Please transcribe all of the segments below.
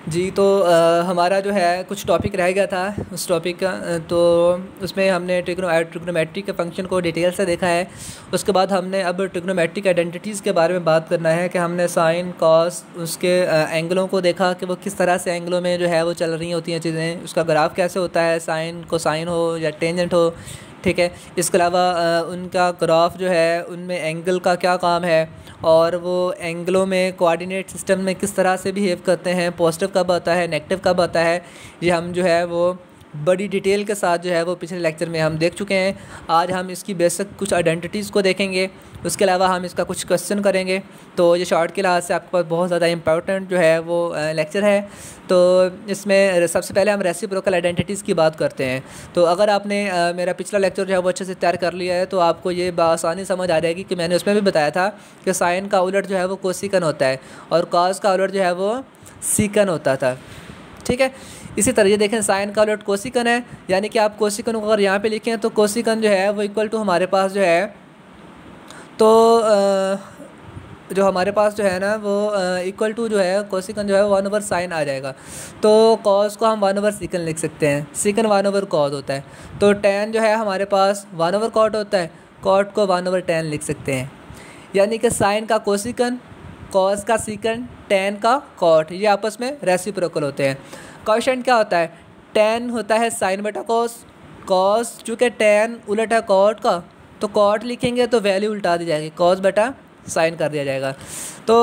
जी, तो हमारा जो है कुछ टॉपिक रह गया था उस टॉपिक का, तो उसमें हमने ट्रिग्नोमेट्री के फंक्शन को डिटेल से देखा है। उसके बाद हमने अब ट्रिग्नोमेट्रिक आइडेंटिटीज़ के बारे में बात करना है कि हमने साइन कॉस उसके एंगलों को देखा कि वो किस तरह से एंगलों में जो है वो चल रही होती हैं चीज़ें, उसका ग्राफ कैसे होता है, साइन कोसाइन हो या टेंजेंट हो, ठीक है। इसके अलावा उनका ग्राफ जो है उनमें एंगल का क्या काम है और वो एंगलों में कोऑर्डिनेट सिस्टम में किस तरह से बिहेव करते हैं, पॉजिटिव कब आता है, नेगेटिव कब आता है, ये हम जो है वो बड़ी डिटेल के साथ जो है वो पिछले लेक्चर में हम देख चुके हैं। आज हम इसकी बेसिक कुछ आइडेंटिटीज़ को देखेंगे, उसके अलावा हम इसका कुछ क्वेश्चन करेंगे। तो ये शॉर्ट के लिहाज से आपके पास बहुत ज़्यादा इंपॉर्टेंट जो है वो लेक्चर है। तो इसमें सबसे पहले हम रेसिप्रोकल आइडेंटिटीज़ की बात करते हैं। तो अगर आपने मेरा पिछला लेक्चर जो है वो अच्छे से तैयार कर लिया है तो आपको ये बआसानी समझ आ जाएगी कि मैंने उसमें भी बताया था कि साइन का उलट जो है वो कोसिकन होता है और कॉस का उलट जो है वो सीकन होता था, ठीक है। इसी तरह ये देखें, साइन का उलट कोसिकन है, यानी कि आप कोसिकन को अगर यहाँ पे लिखें तो कोसिकन जो है वो इक्वल टू हमारे पास जो है, तो जो हमारे पास जो है ना वो इक्वल टू जो है कोसिकन जो है 1/sin आ जाएगा। तो कॉस को हम 1/सीकन लिख सकते हैं, सीकन 1/कॉस होता है। तो टेन जो है हमारे पास 1/कॉट होता है, कॉट को 1/tan लिख सकते हैं। यानी कि साइन का कोसिकन, कॉस का सीकन, टेन का कॉट, ये आपस में रेसिप्रोकल होते हैं। कोएफिशिएंट क्या होता है, टेन होता है साइन बटा कॉस, कॉस चूँकि टेन उलट है कॉट का तो कॉट लिखेंगे तो वैल्यू उल्टा दी जाएगी, कॉस बटा साइन कर दिया जाएगा। तो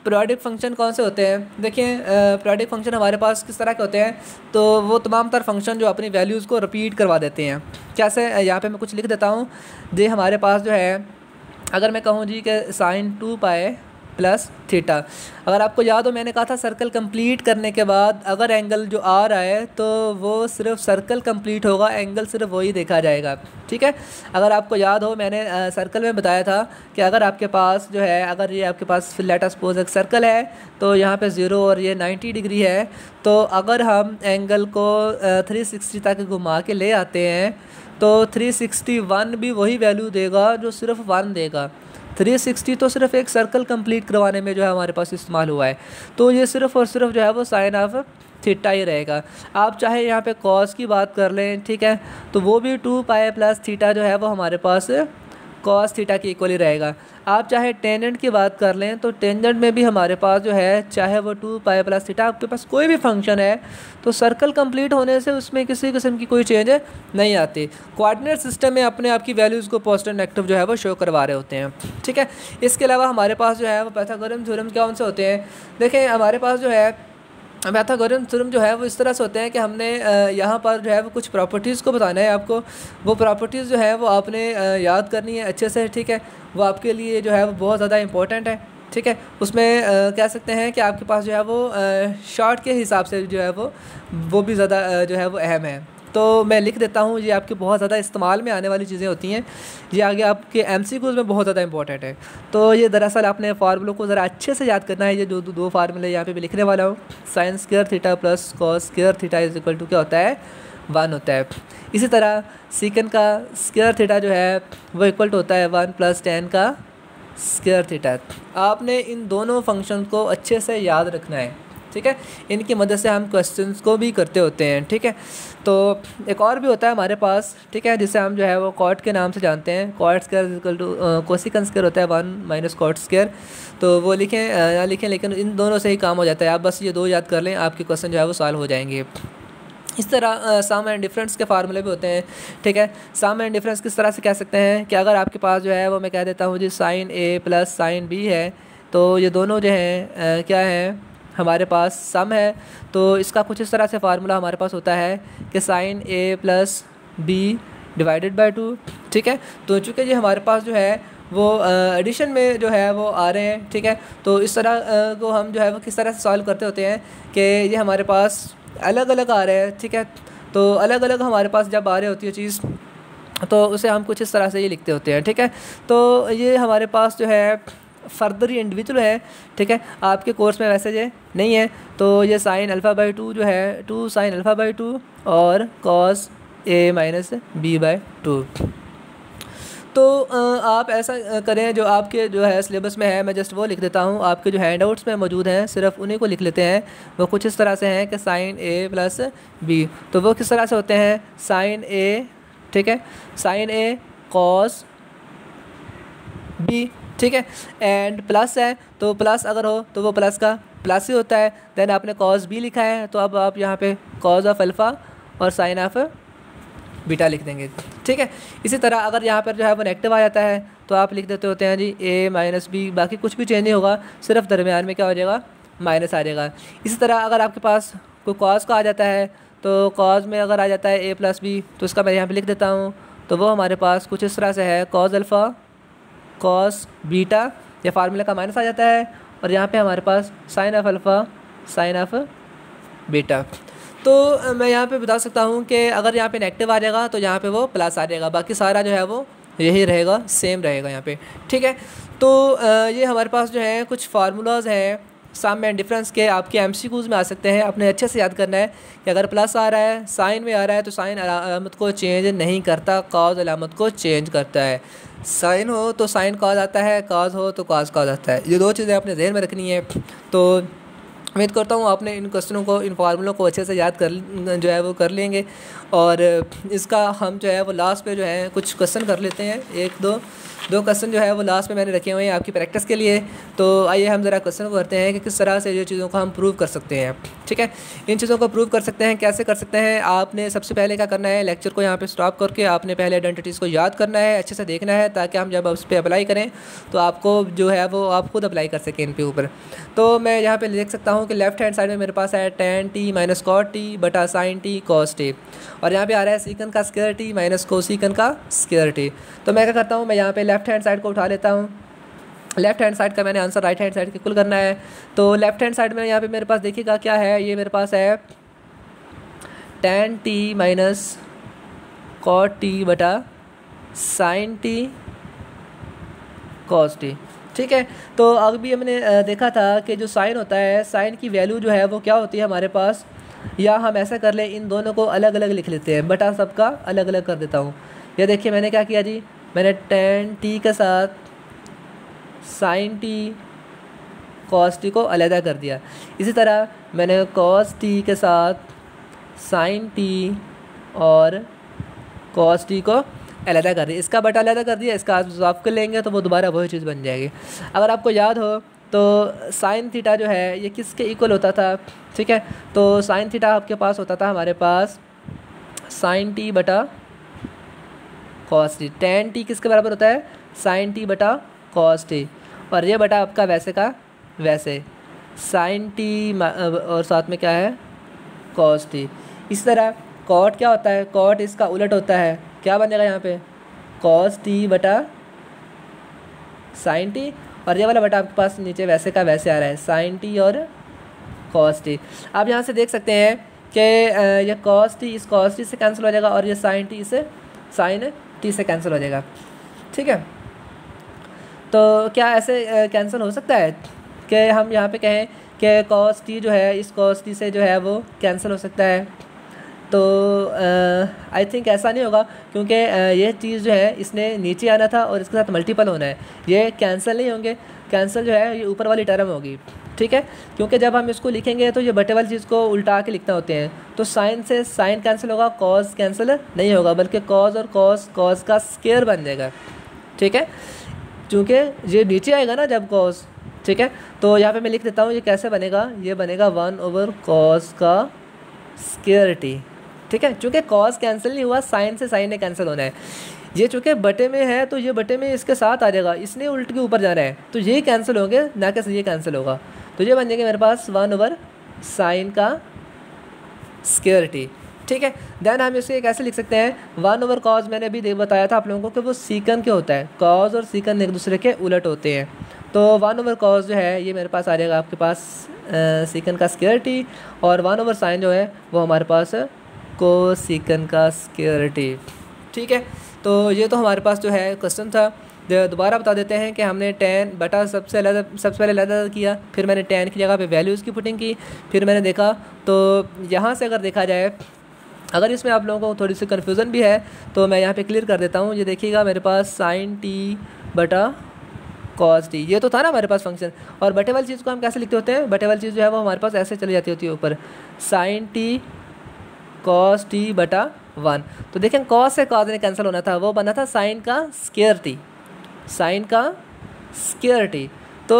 पीरियोडिक फंक्शन कौन से होते हैं, देखिए पीरियोडिक फंक्शन हमारे पास किस तरह के होते हैं, तो वो तमाम तर फंक्शन जो अपनी वैल्यूज़ को रिपीट करवा देते हैं। कैसे, यहाँ पे मैं कुछ लिख देता हूँ। जी हमारे पास जो है, अगर मैं कहूँ जी कि साइन 2π प्लस थीटा, अगर आपको याद हो मैंने कहा था सर्कल कंप्लीट करने के बाद अगर एंगल जो आ रहा है तो वो सिर्फ सर्कल कंप्लीट होगा, एंगल सिर्फ वही देखा जाएगा, ठीक है। अगर आपको याद हो मैंने सर्कल में बताया था कि अगर आपके पास जो है, अगर ये आपके पास लेट अस सपोज एक सर्कल है तो यहाँ पे 0 और ये 90 डिग्री है, तो अगर हम एंगल को 360 तक घुमा के ले आते हैं तो 361 भी वही वैल्यू देगा जो सिर्फ 1 देगा। 360 तो सिर्फ एक सर्कल कंप्लीट करवाने में जो है हमारे पास इस्तेमाल हुआ है, तो ये सिर्फ और सिर्फ जो है वो साइन ऑफ थीटा ही रहेगा। आप चाहे यहाँ पे कॉस की बात कर लें, ठीक है, तो वो भी 2π प्लस थीटा जो है वो हमारे पास कॉस थीटा की इक्वल ही रहेगा। आप चाहे टेंजेंट की बात कर लें तो टेंजेंट में भी हमारे पास जो है चाहे वो 2π प्लस थीटा, आपके पास कोई भी फंक्शन है तो सर्कल कंप्लीट होने से उसमें किसी किस्म की कोई चेंज नहीं आती। कोऑर्डिनेट सिस्टम में अपने आपकी वैल्यूज़ को पॉजिटिव नेगेटिव जो है वो शो करवा रहे होते हैं, ठीक है। इसके अलावा हमारे पास जो है वो पाइथागोरस थ्योरम कौन से होते हैं, देखें हमारे पास जो है पाइथागोरस थ्योरम जो है वो इस तरह से होते हैं कि हमने यहाँ पर जो है वो कुछ प्रॉपर्टीज़ को बताना है आपको, वो प्रॉपर्टीज़ जो है वो आपने याद करनी है अच्छे से, ठीक है। वो आपके लिए जो है वो बहुत ज़्यादा इंपॉर्टेंट है, ठीक है। उसमें कह सकते हैं कि आपके पास जो है वो शॉर्ट के हिसाब से जो है वो भी ज़्यादा जो है वो अहम है। तो मैं लिख देता हूँ, ये आपके बहुत ज़्यादा इस्तेमाल में आने वाली चीज़ें होती हैं, ये आगे आपके MCQs में बहुत ज़्यादा इंपॉर्टेंट है। तो ये दरअसल आपने फार्मूलों को ज़रा अच्छे से याद करना है। ये जो दो फार्मूले यहाँ पे मैं लिखने वाला हूँ, sine square theta plus cos square theta is equal to क्या होता है, 1 होता है। इसी तरह सीकन का स्क्वायर थीटा जो है वो इक्वल टू होता है 1 प्लस tan का स्क्वायर थीटा। आपने इन दोनों फंक्शन को अच्छे से याद रखना है, ठीक है। इनकी मदद से हम क्वेश्चंस को भी करते होते हैं, ठीक है। तो एक और भी होता है हमारे पास, ठीक है, जिसे हम जो है वो कॉट के नाम से जानते हैं। Cot square equal to cosecant square होता है 1 माइनस कॉट स्क्वायर, तो वो लिखें या लिखें, लेकिन इन दोनों से ही काम हो जाता है। आप बस ये दो याद कर लें, आपके क्वेश्चन जो है वो सॉल्व हो जाएंगे। इस तरह सम एंड डिफरेंस के फार्मूले भी होते हैं, ठीक है। सम एंड डिफरेंस किस तरह से कह सकते हैं कि अगर आपके पास जो है वो मैं कह देता हूँ जी sine A plus sine B है, तो ये दोनों जो हैं क्या हैं हमारे पास सम है। तो इसका कुछ इस तरह से फार्मूला हमारे पास होता है कि sine A plus B divided by 2, ठीक है। तो चूँकि ये हमारे पास जो है वो एडिशन में जो है वो आ रहे हैं, ठीक है। तो इस तरह को हम जो है वो किस तरह से सॉल्व करते होते हैं कि ये हमारे पास अलग अलग आ रहे हैं, ठीक है। तो अलग अलग हमारे पास जब आ रही होती है चीज़ तो उसे हम कुछ इस तरह से ये लिखते होते हैं, ठीक है। तो ये हमारे पास जो है फर्दर ही इंडिविजुअल है, ठीक है। आपके कोर्स में वैसे ये नहीं है। तो ये साइन अल्फ़ा बाई 2 जो है 2 साइन अल्फ़ा बाई 2 और cos A minus B by 2। तो आप ऐसा करें, जो आपके जो है सिलेबस में है, मैं जस्ट वो लिख देता हूँ, आपके जो हैंडआउट्स में मौजूद हैं सिर्फ उन्हीं को लिख लेते हैं। वो कुछ इस तरह से हैं कि साइन ए प्लस बी, तो वो किस तरह से होते हैं, साइन ए, ठीक है, साइन ए कॉस बी, ठीक है, एंड प्लस है तो प्लस अगर हो तो वो प्लस का प्लस ही होता है। देन आपने कॉस बी लिखा है तो अब आप यहाँ पे कॉस ऑफ अल्फ़ा और साइन ऑफ बीटा लिख देंगे, ठीक है। इसी तरह अगर यहाँ पर जो है वो नेगेटिव आ जाता है तो आप लिख देते होते हैं जी ए माइनस बी, बाकी कुछ भी चेंज नहीं होगा, सिर्फ दरमियान में क्या हो जाएगा, माइनस आ जाएगा। इसी तरह अगर आपके पास कोई कॉस का आ जाता है तो कॉस में अगर आ जाता है ए प्लस बी, तो इसका मैं यहाँ पे लिख देता हूँ, तो वो हमारे पास कुछ इस तरह से है, कॉस अल्फ़ा कॉस बीटा, या फार्मूला का माइनस आ जाता है, और यहाँ पे हमारे पास sine of alpha sine of beta. तो मैं यहाँ पे बता सकता हूँ कि अगर यहाँ पे नेगेटिव आ जाएगा तो यहाँ पे वो प्लस आ जाएगा, बाकी सारा जो है वो यही रहेगा, सेम रहेगा यहाँ पे, ठीक है। तो ये हमारे पास जो है कुछ फार्मूलाज हैं सम एंड डिफरेंस के, आपके एमसीक्यूज़ में आ सकते हैं। आपने अच्छे से याद करना है कि अगर प्लस आ रहा है, साइन में आ रहा है, तो साइन अलामत को चेंज नहीं करता, कॉज अलामत को चेंज करता है। साइन हो तो साइन कॉज आता है, कॉज हो तो कॉज कॉज आता है। ये दो चीज़ें आपने ध्यान में रखनी है। तो उम्मीद करता हूँ आपने इन क्वेश्चनों को, इन फार्मूलों को अच्छे से याद कर जो है वो कर लेंगे। और इसका हम जो है वो लास्ट पे जो है कुछ क्वेश्चन कर लेते हैं, एक दो क्वेश्चन जो है वो लास्ट में मैंने रखे हुए हैं आपकी प्रैक्टिस के लिए। तो आइए हम ज़रा क्वेश्चन को करते हैं कि किस तरह से ये चीज़ों को हम प्रूव कर सकते हैं, ठीक है। इन चीज़ों को प्रूव कर सकते हैं, कैसे कर सकते हैं। आपने सबसे पहले क्या करना है, लेक्चर को यहाँ पे स्टॉप करके आपने पहले आइडेंटिटीज़ को याद करना है, अच्छे से देखना है, ताकि हम जब उस पर अप्लाई करें तो आपको जो है वो आप खुद अप्लाई कर सकें इन पे ऊपर। तो मैं यहाँ पे लिख सकता हूँ कि लेफ्ट हैंड साइड में मेरे पास है tan t minus cot T बटा साइन टी कॉस टी, और यहाँ पे आ रहा है सीकन का स्क्वायर टी माइनस कोसीकन का स्क्वायर टी। तो मैं क्या करता हूँ, मैं यहाँ पे लेफ्ट हैंड साइड को उठा लेता हूँ। लेफ्ट हैंड साइड का मैंने आंसर राइट हैंड साइड के इक्वल करना है। तो लेफ्ट हैंड साइड में यहाँ पे मेरे पास देखिएगा क्या है, ये मेरे पास है tan t minus cot T बटा साइन टी कॉस टी, ठीक है। तो अभी हमने देखा था कि जो साइन होता है, साइन की वैल्यू जो है वो क्या होती है हमारे पास, या हम ऐसा कर लें, इन दोनों को अलग अलग लिख लेते हैं, बटा सबका अलग अलग कर देता हूँ। ये देखिए मैंने क्या किया जी, मैंने tan t के साथ साइन टी कॉस टी को अलहदा कर दिया। इसी तरह मैंने कॉस टी के साथ साइन टी और कॉस टी को अलहदा कर दिया, इसका बटा अलहदा कर दिया, इसका आप कर लेंगे तो वो दोबारा वही चीज़ बन जाएगी। अगर आपको याद हो तो साइन थीटा जो है ये किसके इक्वल होता था, ठीक है। तो साइन थीटा आपके पास होता था हमारे पास साइन टी बटा कॉस टी। tan टी किसके बराबर होता है, साइन टी बटा कॉस टी, और ये बटा आपका वैसे का वैसे साइन टी और साथ में क्या है कॉस टी। इस तरह कॉट क्या होता है, कॉट इसका उलट होता है, क्या बन जाएगा यहाँ पे कॉस टी बटा साइन टी, और ये वाला बटा आपके पास नीचे वैसे का वैसे आ रहा है साइन टी और कॉस टी। आप यहाँ से देख सकते हैं कि ये कॉस टी इस कॉस टी से कैंसिल हो जाएगा, और ये साइन टी से साइन टी से कैंसिल हो जाएगा, ठीक है। तो क्या ऐसे कैंसिल हो सकता है कि हम यहाँ पे कहें कि कॉस टी जो है इस कॉस टी से जो है वो कैंसिल हो सकता है? तो आई थिंक ऐसा नहीं होगा, क्योंकि ये चीज़ जो है इसने नीचे आना था और इसके साथ मल्टीपल होना है, ये कैंसिल नहीं होंगे। कैंसिल जो है ये ऊपर वाली टर्म होगी, ठीक है, क्योंकि जब हम इसको लिखेंगे तो ये बटे वाली चीज़ को उल्टा के लिखना होते हैं। तो साइन से साइन कैंसिल होगा, कॉस कैंसिल नहीं होगा, बल्कि कॉस और कॉस का स्क्वायर बन जाएगा, ठीक है, क्योंकि ये नीचे आएगा ना जब कॉस, ठीक है। तो यहाँ पे मैं लिख देता हूँ ये कैसे बनेगा, ये बनेगा 1/cos का स्क्वायर टी, ठीक है। चूँकि कॉस कैंसिल नहीं हुआ, साइन से साइन ने कैंसिल होना है। ये चूँकि बटे में है तो ये बटे में इसके साथ आ जाएगा, इसने उल्ट के ऊपर जाना है, तो ये कैंसिल होंगे ना कि ये कैंसिल होगा। तो ये बन जाएगा मेरे पास 1/sin का स्क्वायर टी, ठीक है। देन हम इसे कैसे लिख सकते हैं, 1/cos मैंने अभी बताया था आप लोगों को कि वो सीकन के होता है, कॉस और सीकन एक दूसरे के उलट होते हैं। तो 1/cos जो है ये मेरे पास आ जाएगा आपके पास सीकन का स्क्वायर टी, और 1/sin जो है वो हमारे पास कोसीकन का स्क्वायर टी, ठीक है। तो ये तो हमारे पास जो है क्वेश्चन था। दोबारा बता देते हैं कि हमने tan बटा सबसे पहले अलग किया, फिर मैंने tan की जगह पे वैल्यूज़ की पुटिंग की, फिर मैंने देखा तो यहाँ से अगर देखा जाए अगर इसमें आप लोगों को थोड़ी सी कन्फ्यूज़न भी है तो मैं यहाँ पे क्लियर कर देता हूँ। ये देखिएगा मेरे पास साइन टी बटा कॉस टी, ये तो था ना हमारे पास फंक्शन। और बटे वाली चीज़ को हम कैसे लिखते होते हैं, बटे वाली चीज़ जो है वो हमारे पास ऐसे चली जाती होती है ऊपर, साइन टी कॉस टी बटा 1। तो देखें कॉस से कॉस ने कैंसिल होना था, वो बना था साइन का स्क्वायर टी, साइन का स्क्वायर टी। तो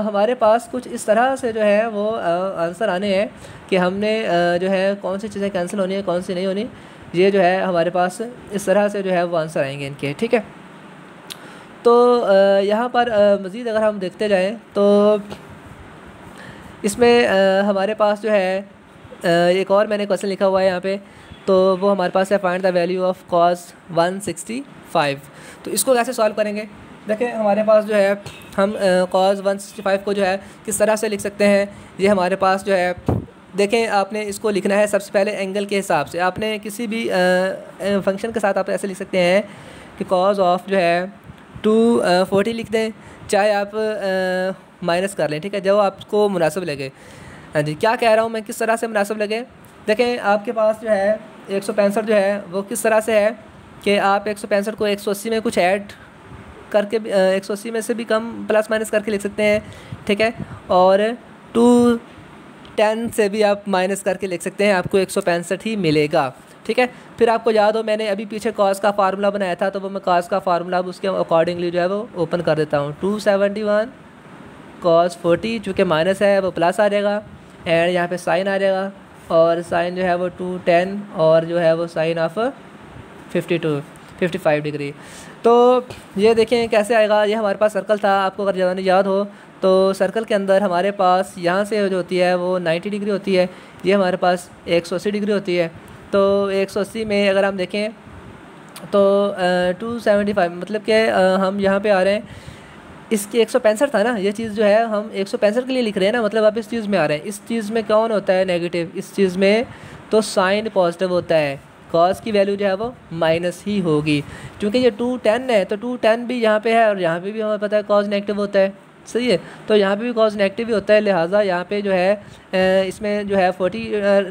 हमारे पास कुछ इस तरह से जो है वो आंसर आने हैं कि हमने जो है कौन सी चीज़ें कैंसिल होनी है कौन सी नहीं होनी, ये जो है हमारे पास इस तरह से जो है वो आंसर आएंगे इनके, ठीक है। तो यहाँ पर मज़ीद अगर हम देखते जाएं तो इसमें हमारे पास जो है एक और मैंने क्वेश्चन लिखा हुआ है यहाँ पे, तो वो हमारे पास है find the value of cos 165। तो इसको कैसे सॉल्व करेंगे, देखें हमारे पास जो है हम कॉस 165 को जो है किस तरह से लिख सकते हैं। ये हमारे पास जो है देखें, आपने इसको लिखना है सबसे पहले एंगल के हिसाब से। आपने किसी भी फंक्शन के साथ आप ऐसे लिख सकते हैं कि कॉस ऑफ जो है 240 लिख दें, चाहे आप माइनस कर लें, ठीक है, जो आपको मुनासिब लगे। हाँ जी, क्या कह रहा हूँ मैं, किस तरह से मुनासिब लगे। देखें आपके पास जो है 165 जो है वो किस तरह से है कि आप 165 को 180 में कुछ ऐड करके 180 में से भी कम प्लस माइनस करके लिख सकते हैं, ठीक है। और 210 से भी आप माइनस करके लिख सकते हैं, आपको 165 ही मिलेगा, ठीक है। फिर आपको याद हो मैंने अभी पीछे कॉस का फार्मूला बनाया था, तो वो मैं कॉस का फार्मूला उसके अकॉर्डिंगली जो है वो ओपन कर देता हूँ। 271 कॉस 40 चूँकि माइनस है वो प्लस आ जाएगा, एंड यहाँ पे साइन आ जाएगा, और साइन जो है वो 210 और जो है वो साइन ऑफ 55 डिग्री। तो ये देखें कैसे आएगा। ये हमारे पास सर्कल था, आपको अगर जवानी याद हो तो सर्कल के अंदर हमारे पास यहाँ से जो होती है वो 90 डिग्री होती है, ये हमारे पास 180 डिग्री होती है। तो 180 में अगर हम देखें तो 275 मतलब कि हम यहाँ पे आ रहे हैं, इसकी 165 था ना, ये चीज़ जो है हम 165 के लिए लिख रहे हैं ना, मतलब आप इस चीज़ में आ रहे हैं। इस चीज़ में कौन होता है नेगेटिव, इस चीज़ में तो साइन पॉजिटिव होता है, कॉस की वैल्यू जो है वो माइनस ही होगी। क्योंकि ये 210 है तो 210 भी यहाँ पे है और यहाँ पे भी हमें पता है कॉस नेगेटिव होता है, सही है। तो यहाँ पे भी कॉस नेगेटिव ही होता है, लिहाजा यहाँ पे जो है इसमें जो है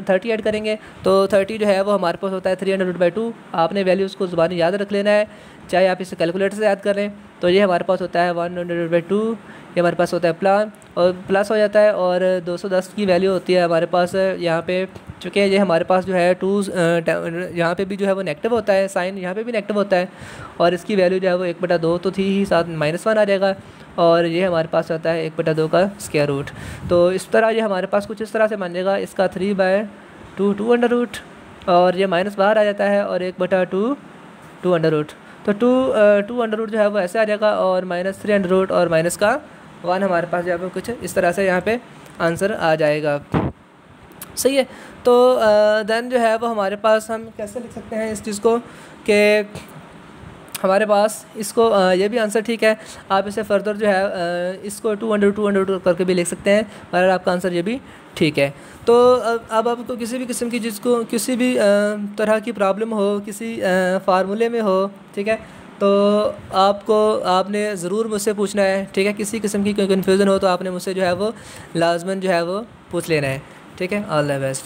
30 ऐड करेंगे तो 30 जो है वो हमारे पास होता है 300/2। आपने वैल्यूज़ को ज़ुबानी याद रख लेना है, चाहे आप इसे कैलकुलेटर से याद कर लें। तो ये हमारे पास होता है 100/2, ये हमारे पास होता है प्लस हो जाता है, और 210 की वैल्यू होती है हमारे पास यहाँ पे। चूँकि ये हमारे पास जो है 2 यहाँ पे भी जो है वो नेगेटिव होता है, साइन यहाँ पे भी नेगेटिव होता है, और इसकी वैल्यू जो है वो 1/2 तो थी ही, साथ -1 आ जाएगा, और ये हमारे पास आता है 1/2 का स्क्वायर रूट। तो इस तरह ये हमारे पास कुछ इस तरह से बन जाएगा, इसका 3/2 2 और ये माइनस बाहर आ जाता है, और 1/2 2 तो 2 जो है वो ऐसे आ जाएगा, और -3 और माइनस का 1 हमारे पास जो है वो कुछ इस तरह से यहाँ पे आंसर आ जाएगा, सही है। तो देन जो है वो हमारे पास हम कैसे लिख सकते हैं इस चीज़ को कि हमारे पास इसको ये भी आंसर ठीक है, आप इसे फर्दर जो है इसको 200 करके भी लिख सकते हैं, और आपका आंसर ये भी ठीक है। तो अब आपको किसी भी किस्म की चीज़ को, किसी भी तरह की प्रॉब्लम हो, किसी फार्मूले में हो, ठीक है, तो आपने ज़रूर मुझसे पूछना है, ठीक है। किसी किस्म की कोई कन्फ्यूज़न हो तो आपने मुझसे जो है वो लाजमन जो है वो पूछ लेना है, ठीक है। All the best.